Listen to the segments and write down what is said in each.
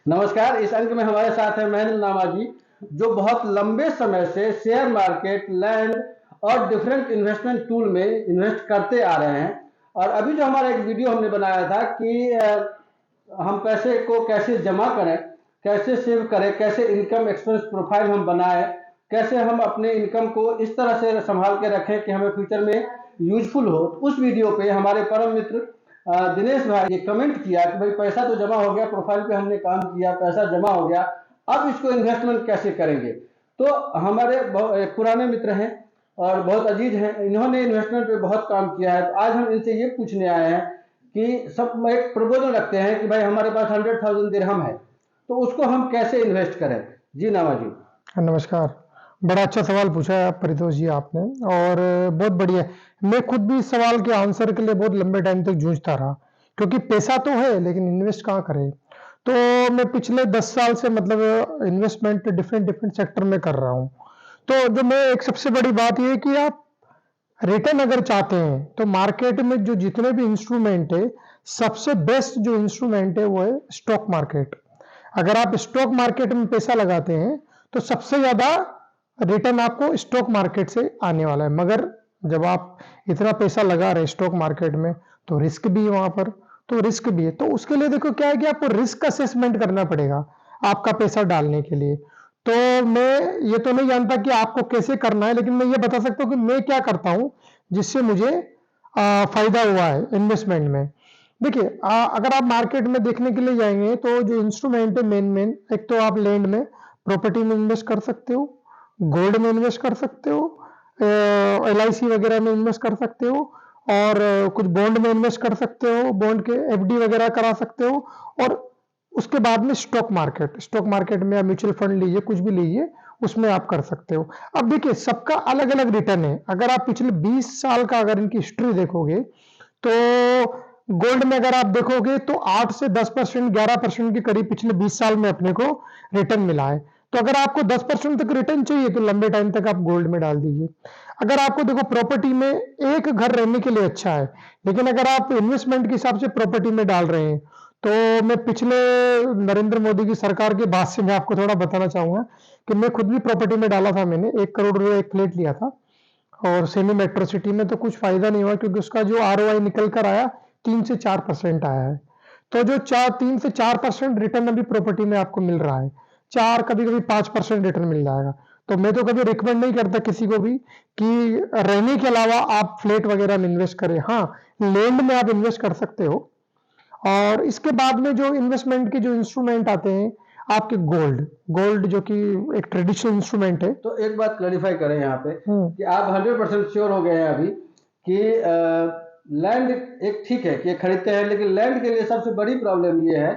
नमस्कार। इस अंक में हमारे साथ है महेंद्र नामाजी, जो बहुत लंबे समय से शेयर मार्केट, लैंड और डिफरेंट इन्वेस्टमेंट टूल में इन्वेस्ट करते आ रहे हैं। और अभी जो हमारा एक वीडियो हमने बनाया था कि हम पैसे को कैसे जमा करें, कैसे सेव करें, कैसे इनकम एक्सपेंस प्रोफाइल हम बनाएं, कैसे हम अपने इनकम को इस तरह से संभाल के रखें कि हमें फ्यूचर में यूजफुल हो। उस वीडियो पे हमारे परम मित्र दिनेश भाई ये कमेंट किया कि भाई पैसा तो जमा हो गया, प्रोफाइल पे हमने काम किया, पैसा जमा हो गया, अब इसको इन्वेस्टमेंट कैसे करेंगे। तो हमारे पुराने मित्र हैं और बहुत अजीज हैं, इन्होंने इन्वेस्टमेंट पे बहुत काम किया है। तो आज हम इनसे ये पूछने आए हैं कि सब एक प्रपोजल रखते हैं कि भाई हमारे पास 100,000 दिरहम है, तो उसको हम कैसे इन्वेस्ट करें। जी नामा जी। नमस्कार। बड़ा अच्छा सवाल पूछा है आप परितोष जी आपने, और बहुत बढ़िया। मैं खुद भी इस सवाल के आंसर के लिए बहुत लंबे टाइम तक जूझता रहा, क्योंकि पैसा तो है लेकिन इन्वेस्ट कहाँ करें। तो मैं पिछले 10 साल से मतलब इन्वेस्टमेंट डिफरेंट डिफरेंट सेक्टर में कर रहा हूँ। तो जो मैं एक सबसे बड़ी बात ये है कि आप रिटर्न अगर चाहते हैं तो मार्केट में जो जितने भी इंस्ट्रूमेंट है, सबसे बेस्ट जो इंस्ट्रूमेंट है वो है स्टॉक मार्केट। अगर आप स्टॉक मार्केट में पैसा लगाते हैं तो सबसे ज्यादा रिटर्न आपको स्टॉक मार्केट से आने वाला है। मगर जब आप इतना पैसा लगा रहे हैं स्टॉक मार्केट में तो रिस्क भी है वहां पर, तो रिस्क भी है। तो उसके लिए देखो क्या है कि आपको रिस्क असेसमेंट करना पड़ेगा आपका पैसा डालने के लिए। तो मैं ये तो नहीं जानता कि आपको कैसे करना है, लेकिन मैं ये बता सकता हूँ कि मैं क्या करता हूँ जिससे मुझे फायदा हुआ है इन्वेस्टमेंट में। देखिए, अगर आप मार्केट में देखने के लिए जाएंगे तो जो इंस्ट्रूमेंट है मेन एक तो आप लैंड में, प्रॉपर्टी में इन्वेस्ट कर सकते हो, गोल्ड में इन्वेस्ट कर सकते हो, LIC वगैरह में इन्वेस्ट कर सकते हो, और कुछ बॉन्ड में इन्वेस्ट कर सकते हो, बॉन्ड के FD वगैरह करा सकते हो। और उसके बाद में स्टॉक मार्केट में आप म्यूचुअल फंड लीजिए, कुछ भी लीजिए, उसमें आप कर सकते हो। अब देखिए, सबका अलग अलग रिटर्न है। अगर आप पिछले 20 साल का अगर इनकी हिस्ट्री देखोगे तो गोल्ड में अगर आप देखोगे तो 8 से 10%, 11% के करीब पिछले 20 साल में अपने को रिटर्न मिला है। तो अगर आपको 10% तक रिटर्न चाहिए तो लंबे टाइम तक आप गोल्ड में डाल दीजिए। अगर आपको देखो प्रॉपर्टी में एक घर रहने के लिए अच्छा है, लेकिन अगर आप इन्वेस्टमेंट के हिसाब से प्रॉपर्टी में डाल रहे हैं तो मैं पिछले नरेंद्र मोदी की सरकार के बाद से मैं आपको थोड़ा बताना चाहूंगा कि मैं खुद भी प्रॉपर्टी में डाला था। मैंने 1 करोड़ रुपए एक फ्लैट लिया था, और सेमी मेट्रो सिटी में तो कुछ फायदा नहीं हुआ, क्योंकि उसका जो ROI निकल कर आया 3 से 4% आया है। तो जो 3 से 4% रिटर्न अभी प्रॉपर्टी में आपको मिल रहा है, 4 कभी कभी 5% रिटर्न मिल जाएगा। तो मैं तो कभी रिकमेंड नहीं करता किसी को भी कि रहने के अलावा आप फ्लैट वगैरह में इन्वेस्ट करें। हाँ, लैंड में आप इन्वेस्ट कर सकते हो। और इसके बाद में जो इन्वेस्टमेंट के जो इंस्ट्रूमेंट आते हैं आपके, गोल्ड जो कि एक ट्रेडिशनल इंस्ट्रूमेंट है। तो एक बात क्लैरिफाई करें यहाँ पे कि आप 100% श्योर हो गए हैं अभी कि लैंड एक ठीक है कि ये खरीदते हैं, लेकिन लैंड के लिए सबसे बड़ी प्रॉब्लम ये है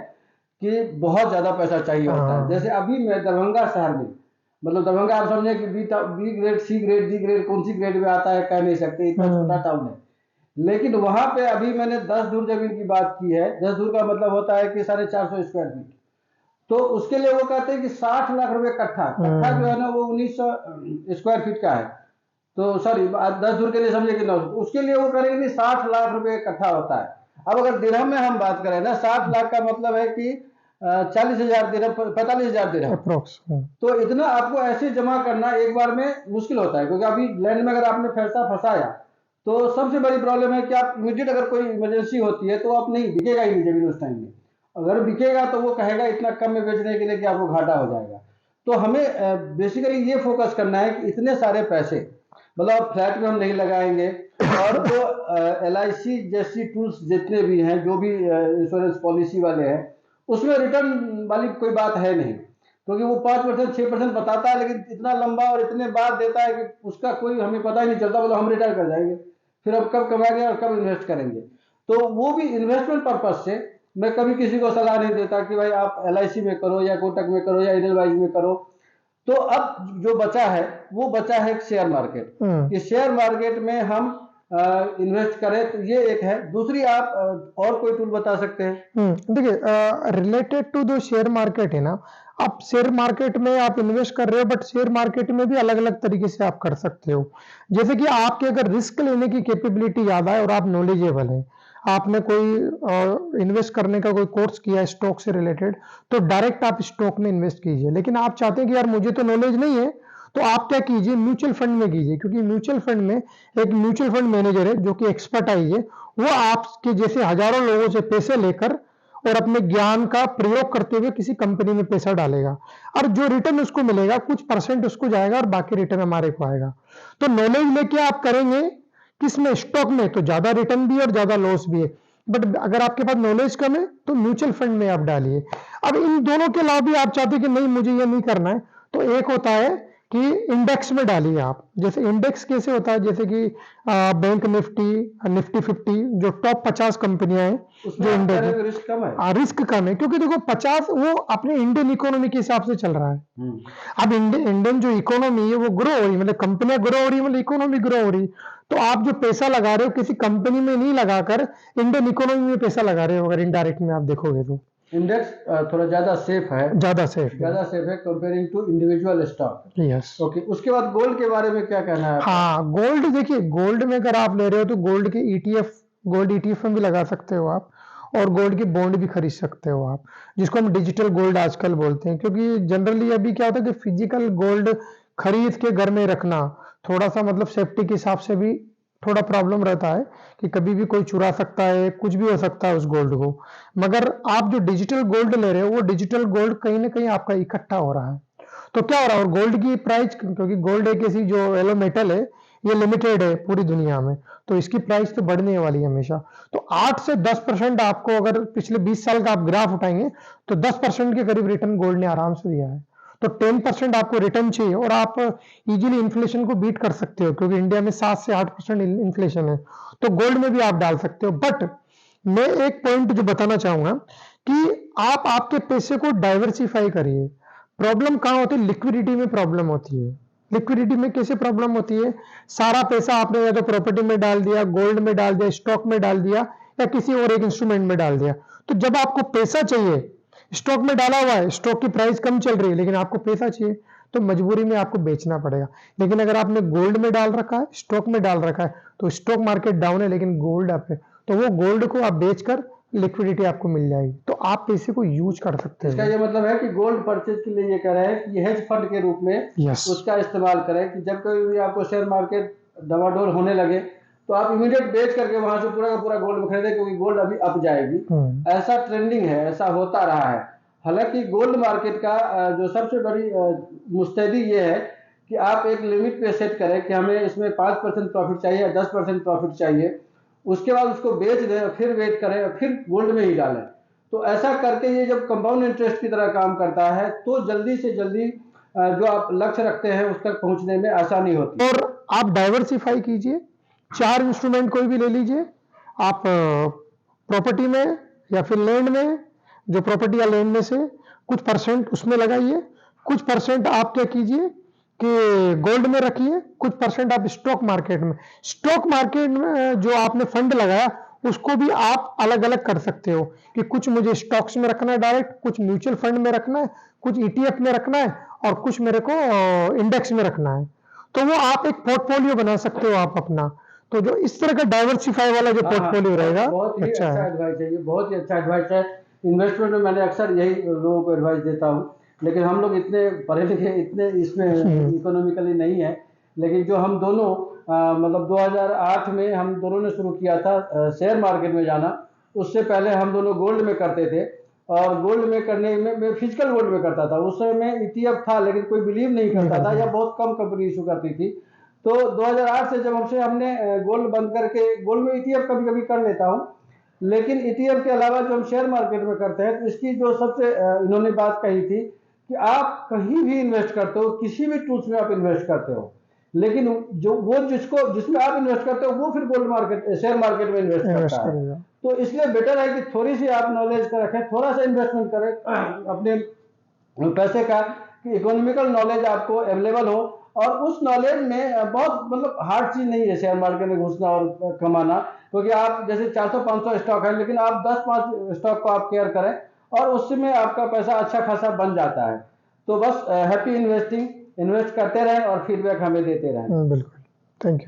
कि बहुत ज़्यादा पैसा चाहिए होता है। जैसे अभी मैं दरभंगा शहर में, मतलब दरभंगा आप समझे कि B grade, C grade, D grade, कौन सी ग्रेड में आता है कह नहीं सकते, इतना छोटा टाउन है। लेकिन वहां पे अभी मैंने 10 धूर जमीन की बात की है। 10 धूर का मतलब होता है कि 450 स्क्वायर फीट। तो उसके लिए वो कहते हैं कि 60 लाख रुपए कट्ठा जो है ना वो 1900 स्क्वायर फीट का है। तो सॉरी, 10 धूर के लिए समझे कि 900, तो उसके लिए वो करेंगे 60 लाख रुपए कट्ठा होता है। अब अगर दिरहम में हम बात करें ना, 60 लाख का मतलब है कि 40,000 दिरहम, 45,000 दिरहम। तो इतना आपको ऐसे जमा करना एक बार में मुश्किल होता है, क्योंकि अभी लैंड में अगर आपने पैसा फंसाया तो सबसे बड़ी प्रॉब्लम है कि आप इमीडिएट अगर कोई इमरजेंसी होती है तो आप नहीं बिकेगा ही नहीं जमीन उस टाइम में। अगर बिकेगा तो वो कहेगा इतना कम में बेचने के लिए कि आपको घाटा हो जाएगा। तो हमें बेसिकली ये फोकस करना है कि इतने सारे पैसे, मतलब फ्लैट में हम नहीं लगाएंगे, और जो LIC जैसी टूल्स जितने भी हैं, जो भी इंश्योरेंस पॉलिसी वाले हैं, उसमें रिटर्न वाली कोई बात है नहीं, क्योंकि वो 5%, 6% बताता है, लेकिन इतना लंबा और इतने बाद देता है कि उसका कोई हमें पता ही नहीं चलता। बोलो हम रिटायर कर जाएंगे, फिर अब कब कमाएंगे और कब इन्वेस्ट करेंगे। तो वो भी इन्वेस्टमेंट पर्पज से मैं कभी किसी को सलाह नहीं देता कि भाई आप LIC में करो या कोटक में करो या इडलवाइज में करो। तो अब जो बचा है वो बचा है शेयर मार्केट, कि शेयर मार्केट में हम इन्वेस्ट करें। तो ये एक है। दूसरी, आप और कोई टूल बता सकते हैं? देखिए, रिलेटेड टू जो शेयर मार्केट है ना, आप शेयर मार्केट में आप इन्वेस्ट कर रहे हो, बट शेयर मार्केट में भी अलग अलग तरीके से आप कर सकते हो। जैसे कि आपके अगर रिस्क लेने की कैपेबिलिटी ज्यादा है और आप नॉलेजेबल हैं, आपने कोई इन्वेस्ट करने का कोई कोर्स किया है स्टॉक से रिलेटेड, तो डायरेक्ट आप स्टॉक में इन्वेस्ट कीजिए। लेकिन आप चाहते हैं कि यार मुझे तो नॉलेज नहीं है, तो आप क्या कीजिए, म्यूचुअल फंड में कीजिए। क्योंकि म्यूचुअल फंड में एक म्यूचुअल फंड मैनेजर है जो कि एक्सपर्टाइज है, वो आपके जैसे हजारों लोगों से पैसे लेकर और अपने ज्ञान का प्रयोग करते हुए किसी कंपनी में पैसा डालेगा, और जो रिटर्न उसको मिलेगा कुछ परसेंट उसको जाएगा और बाकी रिटर्न हमारे को आएगा। तो नॉलेज लेके आप करेंगे किसमें, स्टॉक में, तो ज्यादा रिटर्न भी है और ज्यादा लॉस भी है। बट अगर आपके पास नॉलेज कम है तो म्यूचुअल फंड में आप डालिए। अब इन दोनों के अलावा भी आप चाहते कि नहीं मुझे ये नहीं करना है, तो एक होता है कि इंडेक्स में डालिए आप। जैसे इंडेक्स कैसे होता है, जैसे कि बैंक निफ्टी, निफ्टी 50, जो टॉप 50 कंपनियां हैं उसमें जो आप कह इंडेक्स रहे हो कि रिस्क कम है। रिस्क कम है, क्योंकि देखो 50 वो अपने इंडियन इकोनॉमी के हिसाब से चल रहा है। अब इंडियन जो इकोनॉमी है वो ग्रो हो रही, मतलब कंपनियां ग्रो हो रही, मतलब इकोनॉमी ग्रो हो रही। तो आप जो पैसा लगा रहे हो किसी कंपनी में नहीं लगाकर इंडियन इकोनॉमी में पैसा लगा रहे हो, अगर इनडायरेक्ट में आप देखोगे तो इंडेक्स थोड़ा ज्यादा सेफ है, ज्यादा सेफ है। ज्यादा सेफ है comparing to individual stock. Yes. Okay, उसके बाद गोल्ड के बारे में क्या कहना है आपका? हाँ, गोल्ड देखिए, गोल्ड में अगर आप ले रहे हो तो गोल्ड के ईटीएफ, गोल्ड ईटीएफ में भी लगा सकते हो आप, और गोल्ड के बॉन्ड भी खरीद सकते हो आप, जिसको हम डिजिटल गोल्ड आजकल बोलते हैं। क्योंकि जनरली अभी क्या होता है कि फिजिकल गोल्ड खरीद के घर में रखना थोड़ा सा मतलब सेफ्टी के हिसाब से भी थोड़ा प्रॉब्लम रहता है कि कभी भी कोई चुरा सकता है, कुछ भी हो सकता है उस गोल्ड को। मगर आप जो डिजिटल गोल्ड ले रहे हो वो डिजिटल गोल्ड कहीं ना कहीं आपका इकट्ठा हो रहा है। तो क्या हो रहा है, और गोल्ड की प्राइस, क्योंकि गोल्ड एक ऐसी जो एलो मेटल है, ये लिमिटेड है पूरी दुनिया में, तो इसकी प्राइस तो बढ़ने वाली है हमेशा। तो 8 से 10% आपको, अगर पिछले 20 साल का आप ग्राफ उठाएंगे तो 10% के करीब रिटर्न गोल्ड ने आराम से दिया है। तो 10% आपको रिटर्न चाहिए, और आप इजीली इन्फ्लेशन को बीट कर सकते हो, क्योंकि इंडिया में 7 से 8% इन्फ्लेशन है। तो गोल्ड में भी आप डाल सकते हो। बट मैं एक पॉइंट जो बताना चाहूंगा कि आप आपके पैसे को डाइवर्सिफाई करिए। प्रॉब्लम कहाँ होती है, लिक्विडिटी में प्रॉब्लम होती है। लिक्विडिटी में कैसे प्रॉब्लम होती है, सारा पैसा आपने या तो प्रॉपर्टी में डाल दिया, गोल्ड में डाल दिया, स्टॉक में डाल दिया, या किसी और एक इंस्ट्रूमेंट में डाल दिया। तो जब आपको पैसा चाहिए, स्टॉक में डाला हुआ है, स्टॉक की प्राइस कम चल रही है, लेकिन आपको पैसा चाहिए, तो मजबूरी में आपको बेचना पड़ेगा। लेकिन अगर आपने गोल्ड में डाल रखा है, स्टॉक में डाल रखा है, तो स्टॉक मार्केट डाउन है लेकिन गोल्ड अप है, तो वो गोल्ड को आप बेचकर लिक्विडिटी आपको मिल जाएगी, तो आप पैसे को यूज कर सकते इसका हैं। ये मतलब है कि गोल्ड परचेज के लिए ये कह रहे हैं कि हेज फंड के रूप में यस। उसका इस्तेमाल करें, कि जब कभी भी आपको शेयर मार्केट डवाडोल होने लगे तो आप इमीडिएट बेच करके वहां से पूरा का पूरा गोल्ड में खरीदें, क्योंकि गोल्ड अभी अप जाएगी। ऐसा ट्रेंडिंग है, ऐसा होता रहा है। हालांकि गोल्ड मार्केट का जो सबसे बड़ी मुस्तैदी ये है कि आप एक लिमिट पे सेट करें कि हमें इसमें 5% प्रॉफिट चाहिए या 10% प्रॉफिट चाहिए, उसके बाद उसको बेच दें, फिर वेट करें और फिर गोल्ड में ही डालें। तो ऐसा करके ये जब कंपाउंड इंटरेस्ट की तरह काम करता है तो जल्दी से जल्दी जो आप लक्ष्य रखते हैं उस तक पहुंचने में आसानी होती है। और आप डाइवर्सिफाई कीजिए, 4 इंस्ट्रूमेंट कोई भी ले लीजिए आप, प्रॉपर्टी में या फिर लैंड में, जो प्रॉपर्टी या लैंड में से कुछ परसेंट उसमें लगाइए, कुछ परसेंट आप क्या कीजिए कि गोल्ड में रखिए, कुछ परसेंट आप स्टॉक मार्केट में। स्टॉक मार्केट में जो आपने फंड लगाया उसको भी आप अलग अलग कर सकते हो कि कुछ मुझे स्टॉक्स में रखना है डायरेक्ट, कुछ म्यूचुअल फंड में रखना है, कुछ ईटीएफ में रखना है, और कुछ मेरे को इंडेक्स में रखना है। तो वो आप एक पोर्टफोलियो बना सकते हो आप अपना। तो जो इस तरह का डाइवर्सिफाई वाला जो पोर्टफोलियो रहेगा, बहुत ही अच्छा अच्छा है। एडवाइस है, ये बहुत ही अच्छा एडवाइस है। इन्वेस्टमेंट में मैंने अक्सर यही लोगों को एडवाइस देता हूँ, लेकिन हम लोग इतने पढ़े लिखे, इतने इसमें इकोनॉमिकली नहीं है। लेकिन जो हम दोनों मतलब 2008 में हम दोनों ने शुरू किया था शेयर मार्केट में जाना, उससे पहले हम दोनों गोल्ड में करते थे। और गोल्ड में करने में मैं फिजिकल गोल्ड में करता था, उस समय ईटीएफ था लेकिन कोई बिलीव नहीं करता था, या बहुत कम कंपनी इशू करती थी। तो 2008 से जब हमने गोल्ड बंद करके, गोल्ड में ईटीएफ कभी कभी कर लेता हूँ, लेकिन ईटीएफ के अलावा जो हम शेयर मार्केट में करते हैं, तो इसकी जो सबसे इन्होंने बात कही थी कि आप कहीं भी इन्वेस्ट करते हो, किसी भी टूल्स में आप इन्वेस्ट करते हो, लेकिन जो वो जिसमें आप इन्वेस्ट करते हो वो फिर गोल्ड मार्केट, शेयर मार्केट में इन्वेस्ट करता है। तो इसलिए बेटर है कि थोड़ी सी आप नॉलेज का रखें, थोड़ा सा इन्वेस्टमेंट करें अपने पैसे का, कि इकोनॉमिकल नॉलेज आपको अवेलेबल हो। और उस नॉलेज में बहुत मतलब हार्ड चीज नहीं है शेयर मार्केट में घुसना और कमाना, क्योंकि आप जैसे 400-500 स्टॉक है, लेकिन आप 10-5 स्टॉक को आप केयर करें और उसमें आपका पैसा अच्छा खासा बन जाता है। तो बस हैप्पी इन्वेस्टिंग, इन्वेस्ट करते रहें और फीडबैक हमें देते रहें। बिल्कुल, थैंक यू।